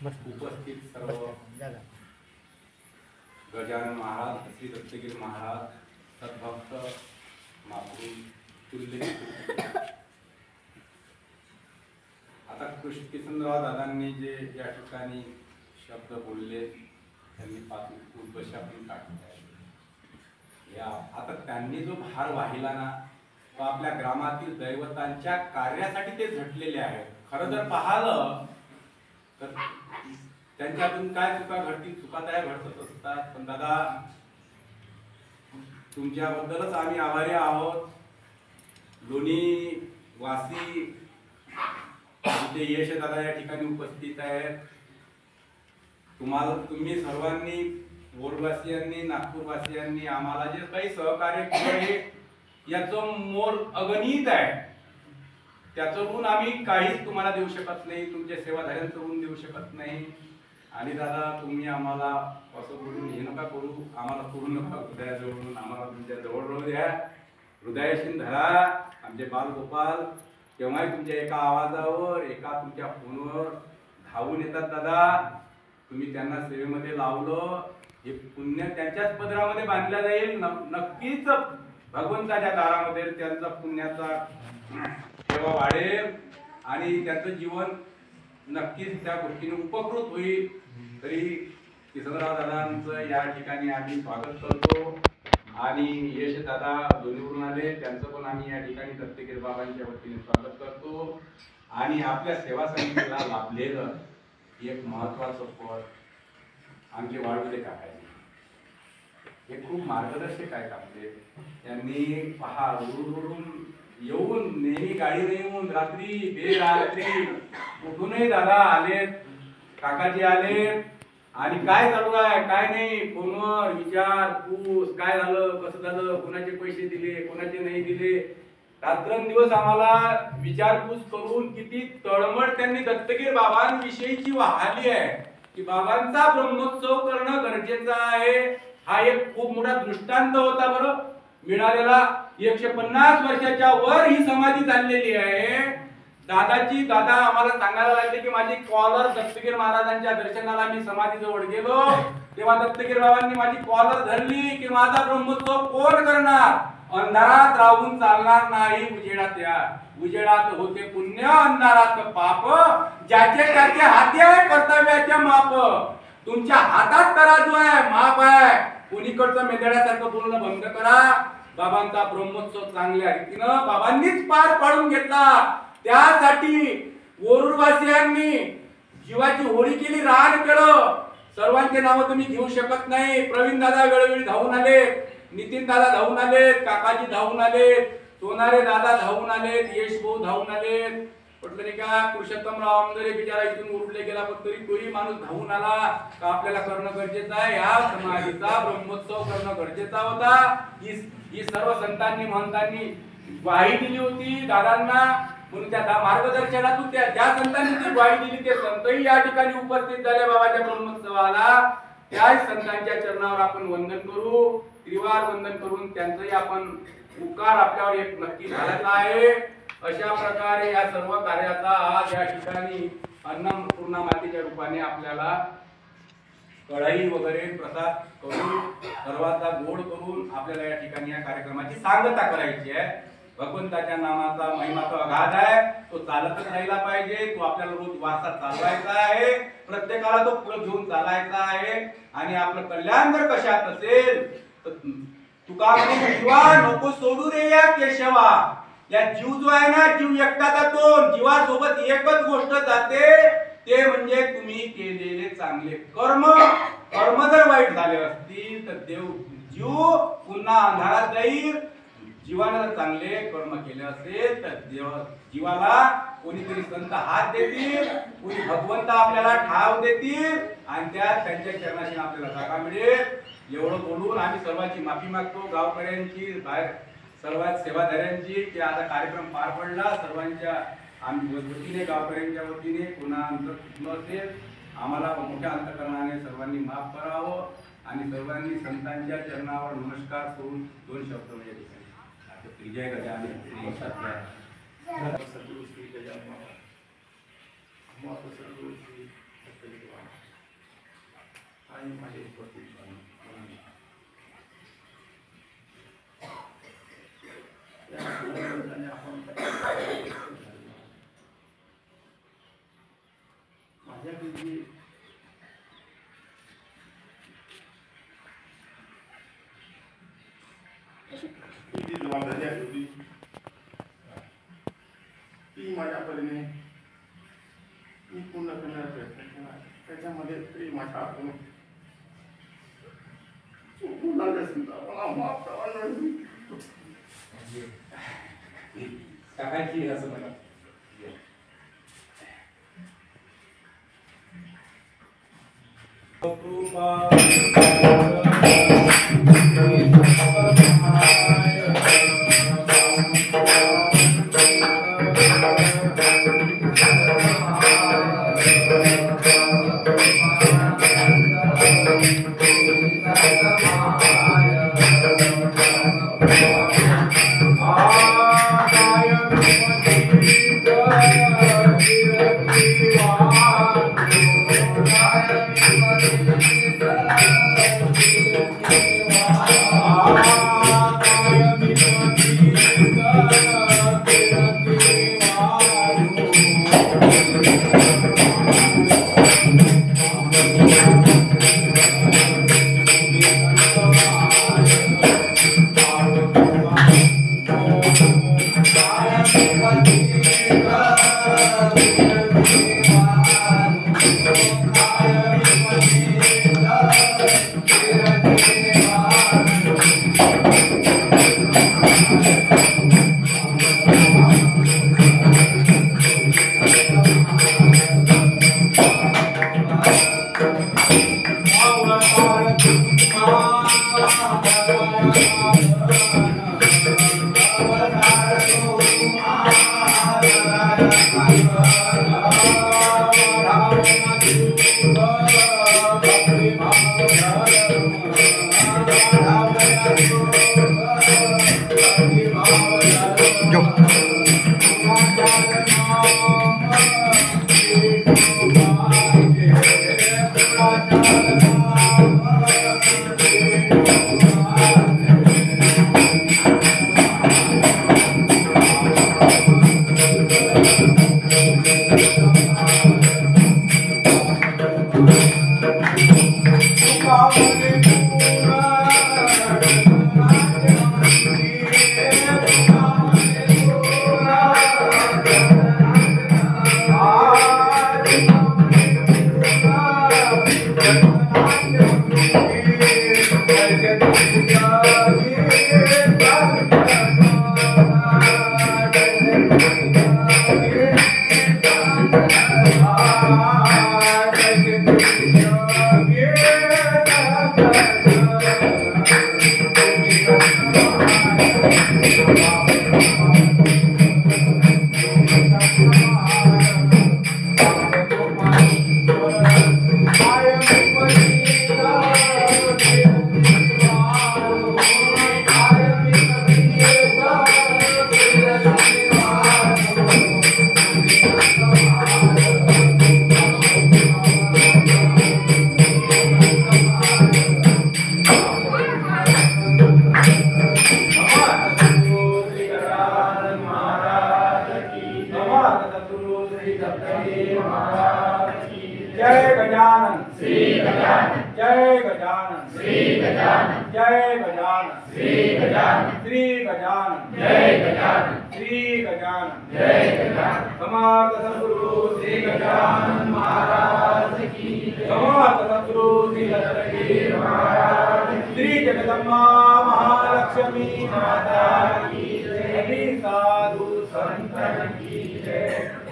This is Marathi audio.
उपस्थित सर्व गजानन महाराज, श्री दत्तगिरी महाराज, सद्भक्त महापुरुष तुल्य, आता किसनराव दादांनी जे या ठिकाणी शब्द बोलले त्यांनी पाच उद्देश आपण काढले आहे. या आता त्यांनी जो भार वाहिला ना तो आपल्या ग्रामातील दैवतांच्या कार्यासाठी ते झटलेले आहेत. खरं जर पाहिलं तर त्यांच्यातून काय चुका घडतील, चुका त्या घडतच असतात. पण दादा तुमच्याबद्दलच आम्ही आभारी आहोत. लोणी वासी आमचे यश दादा या ठिकाणी उपस्थित आहेत. तुम्ही सर्वांनी वोरवासियांनी नागपूरवासियांनी आम्हाला जे काही सहकार्य केले याचं मोल अगणित आहे. त्याचं ऋण आम्ही काहीच तुम्हाला देऊ शकत नाही, तुमच्या सेवाधाऱ्यांचं ऋण देऊ शकत नाही. आणि दादा तुम्ही आम्हाला असं बोलून हे नका करू, आम्हाला करू नका, हृदयाजवळून आम्हाला तुमच्या जवळ राहू द्या, हृदयाशी धरा. आमचे बालगोपाल केव्हाही तुमच्या एका आवाजावर एका तुमच्या फोनवर धावून येतात. दादा तुम्ही त्यांना सेवेमध्ये लावलं हे पुण्य त्यांच्याच पदरामध्ये बांधल्या जाईल. नक्कीच भगवंताच्या दारामध्ये त्यांचा पुण्याचा सेवा वाढेल आणि त्यांचं जीवन नक्कीच त्या गोष्टीने उपकृत होईल. तरी किसनराव दादांचं या ठिकाणी आम्ही स्वागत करतो. आणि यश दादा दोन्हीवरून आले त्यांचं पण आम्ही या ठिकाणी दत्तगिरी बाबांच्या वतीने स्वागत करतो. आणि आपल्या सेवा समितीला लाभलेलं एक महत्वाचं पद आमचे वाळुदे काकांनी, हे खूप मार्गदर्शक आहेत आपले. त्यांनी पहा रोडवरून येऊन नेहमी गाडीने येऊन रात्री बेरात्री कुठूनही दादा आलेत, काकाजी आलेत. आणि काय चालू आहे काय नाही फोनवर विचारपूस, काय झालं कसं झालं, कोणाचे पैसे दिले कोणाचे नाही दिले, रात्रंदिवस आम्हाला विचारपूस करून किती तळमळ त्यांनी दत्तगिरी बाबांविषयीची वाहली आहे की बाबांचा ब्रह्मोत्सव करणं गरजेचं आहे. हा एक खूप मोठा दृष्टांत होता बरं मिळालेला. 150 वर्षाच्या वर ही समाधी चाललेली आहे. दादा आम्हाला सांगायला लागले की माझी कॉलर दत्तगिरी महाराजांच्या दर्शनाला मी समाधीजवळ गेलो तेव्हा दत्तगिरी बाबांनी माझी कॉलर धरली की माझा ब्रह्मोत्सव कोण करणार, अंधारात राहून चालणार नाही, उजेडात या. उजेडात होते पुण्य, अंधारात पाप, ज्याचे त्याचे हाती आहे कर्तव्याचे माप. तुमच्या हातात तराजू आहे, माप आहे. कोणीकडचं मेंदड्यासारखं बोलणं बंद करा. बाबांचा ब्रह्मोत्सव चांगल्या रीतीनं बाबांनीच पार पाडून घेतला. त्यासाठी वोरुडवासियांनी जीवाची होळी केली, रान केलं. सर्वांचे नाव तुम्ही घेऊ शकत नाही. प्रवीण दादा वेळोवेळी धावून आले, नितीन दादा धावून आले, काकाजी धावून आले, सोनारे दादा धावून आले, यश भाऊ धावून आले. म्हटलं नाही का पुरुषोत्तमराव आमदारे बिचारा इथून उरले गेला पण तोही माणूस धावून आला का आपल्याला करणं गरजेचं आहे. या समाधीचा ब्रह्मोत्सव करणं गरजेचा होता. ही सर्व संतांनी महंतांनी ग्वाही दिली होती दादांना. म्हणून त्या मार्गदर्शनातून ज्या संतांनी जी ग्वाही दिली ते संतही या ठिकाणी उपस्थित झाले बाबाच्या ब्रह्मोत्सवाला. त्या संतांच्या चरणावर आपण वंदन करू, त्रिवार वंदन करून त्यांचंही आपण उपकार आपल्यावर एक नक्की झालेला आहे. अशा प्रकारे या सर्व कार्याचा आज या ठिकाणी अन्नपूर्णा मातेच्या रूपाने आपल्याला कढई वगैरे प्रसाद करून सर्वांचा गोड करून आपल्याला या ठिकाणी या कार्यक्रमाची सांगता करायची आहे. भगवंताच्या नामाचा महिमा तो अगाध आहे, तो चालतच राहिला पाहिजे. तो आपल्याला रोज वारसा चालवायचा आहे, प्रत्येकाला तो पुढे घेऊन चालायचा आहे. आणि आपलं कल्याण जर कशात असेल तर तुका म्हणे जीवा नको सोडू रे या केशवा. या जीव जो आहे ना, जीव एकटा जातो, जीवासोबत एकच गोष्ट जाते ते म्हणजे तुम्ही केलेले चांगले कर्म. कर्म जर वाईट झाले असतील तर जीव पुन्हा अंधारात जाईल. जीवाने चांगले कर्म केले असेल तर जीवाला कोणीतरी संत हात देतील, कोणी भगवंत आपल्याला ठाव देतील आणि त्यांच्या चरणाशी आपल्याला जागा मिळेल. एवढं बोलून आम्ही सर्वांची माफी मागतो, गावकऱ्यांची सर्वात सेवाधाऱ्यांची की आता कार्यक्रम पार पडला. सर्वांच्या आम्ही वतीने गावकऱ्यांच्या वतीने पुन्हा अंतर चुकलं असेल आम्हाला मोठ्या अंतकरणाने सर्वांनी माफ करावं आणि सर्वांनी संतांच्या चरणावर नमस्कार करून दोन शब्द म्हणजे जय गजानन श्री सत्य सद्गुरु श्री गजानन बाबा, श्री आणि माझे उपस्थित आपण माझ्याकडे किती जबाबदारी आहे होती ती माझ्या परीने मी पूर्ण करण्याचा प्रयत्न केला. त्याच्यामध्ये प्रेमाच्या हातून चुकून लागले समजा मला माफ करा. काकाची असं मला जय गजानन श्री गजानन जय गजानन श्री गजानन जय गजानन श्री गजानन श्री गजानन जय गजानन श्री गजानन जय गजानन। समर्थ सद्गुरु श्री गजानन महाराज की जय। समर्थ सद्गुरु श्री दत्तगिरी महाराज श्री जगदम्बा महालक्ष्मी माता की जय। साधु संतन की जय।